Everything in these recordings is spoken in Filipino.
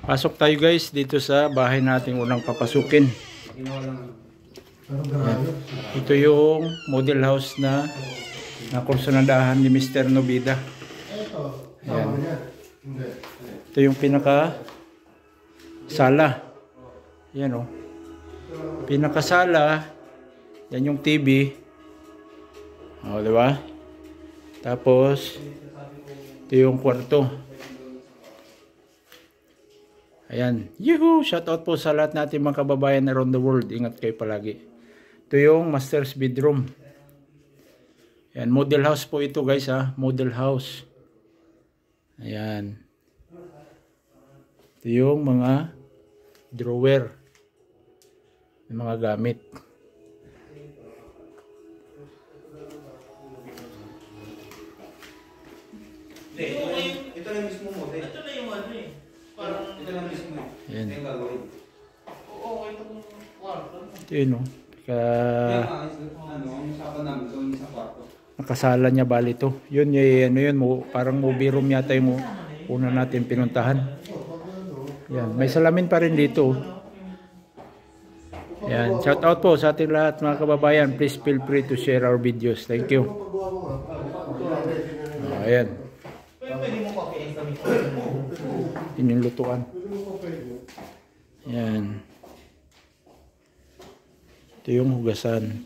Pasok tayo guys dito sa bahay natin unang papasukin. Yan. Ito yung model house na nakursunadahan ni Mr. Nobida. Yan. Ito yung pinaka sala. Yan o. Pinaka sala. Yan yung TV. O, diba? Tapos ito yung kwarto. Ayan. Yuhu! Shoutout po sa lahat natin mga kababayan around the world. Ingat kayo palagi. Ito yung master's bedroom. Ayan. Model house po ito guys ha. Model house. Ayan. Ito yung mga drawer. Yung mga gamit. Ito na mismo mo. Ito na yung ano eh. Parang ito na mismo eh. Yan. Ito yung gagawin. Oo, itong kwarto. Ito yun o. Yung usapan namin doon sa kwarto. Nakasala niya bali ito. Yun, ano yun, parang movie room yata yung una natin pinuntahan. Yan. May salamin pa rin dito. Yan. Shout out po sa ating lahat mga kababayan. Please feel free to share our videos. Thank you. Ayan. Yun yung lutuan. Yan. Ito yung hugasan.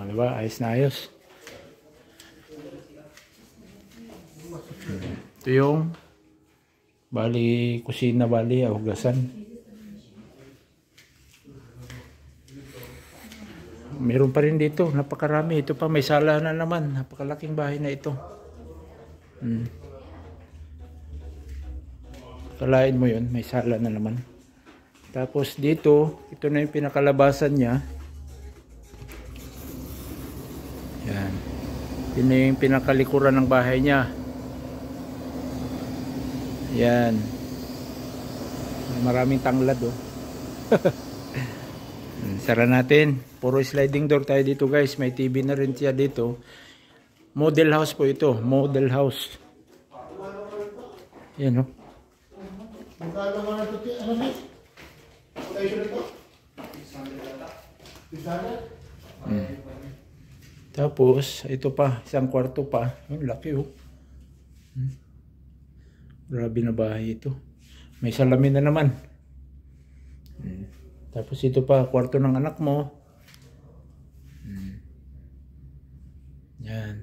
Diba? Ayos na ayos. Ito yung bali, kusina bali, hugasan. Meron pa rin dito, napakarami. Ito pa may sala na naman. Napakalaking bahay na ito. Kalain mo yun, may sala na naman. Tapos dito, ito na yung pinakalabasan niya. Yan. Yun na yung pinakalikuran ng bahay niya. Yan. Maraming tanglad oh. Sara natin. Puro sliding door tayo dito guys. May TV na rin siya dito. Model house po ito. Model house. Yan oh. Tapos ito pa. Isang kwarto pa. Laki oh. Grabe na bahay ito. May salamin na naman. Tapos ito pa, kwarto ng anak mo. Yan.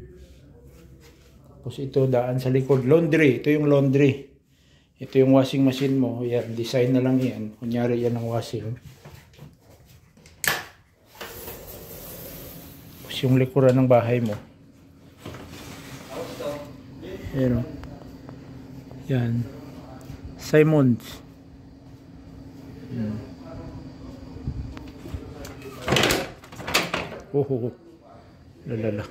Tapos ito, daan sa likod. Laundry. Ito yung laundry. Ito yung washing machine mo. Yan, design na lang yan. Kunyari yan ang washing. Tapos yung likuran ng bahay mo. Yan o. Yan. Simons. Oh. Lalala.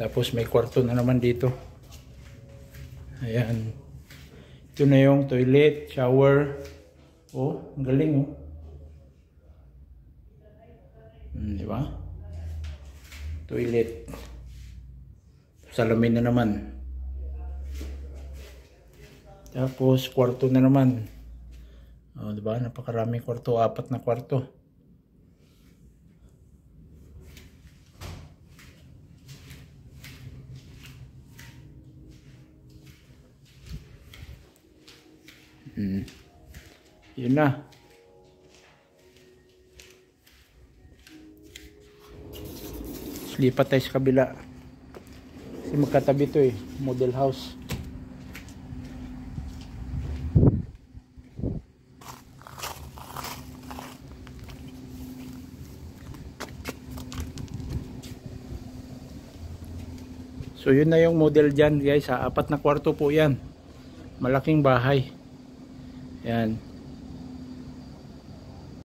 Tapos may kwarto na naman dito. Ayan. Ito na yung toilet, shower. Oh, ang galing oh. Di ba? Toilet. Salamin na naman. Tapos kwarto na naman. Oh, di ba? Napakaraming kwarto, 4 na kwarto. Yun na. Lipat tayo sa kabila. Kasi magkatabi ito eh. Model house. So yun na yung model dyan guys. 4 na kwarto po yan. Malaking bahay. Yan.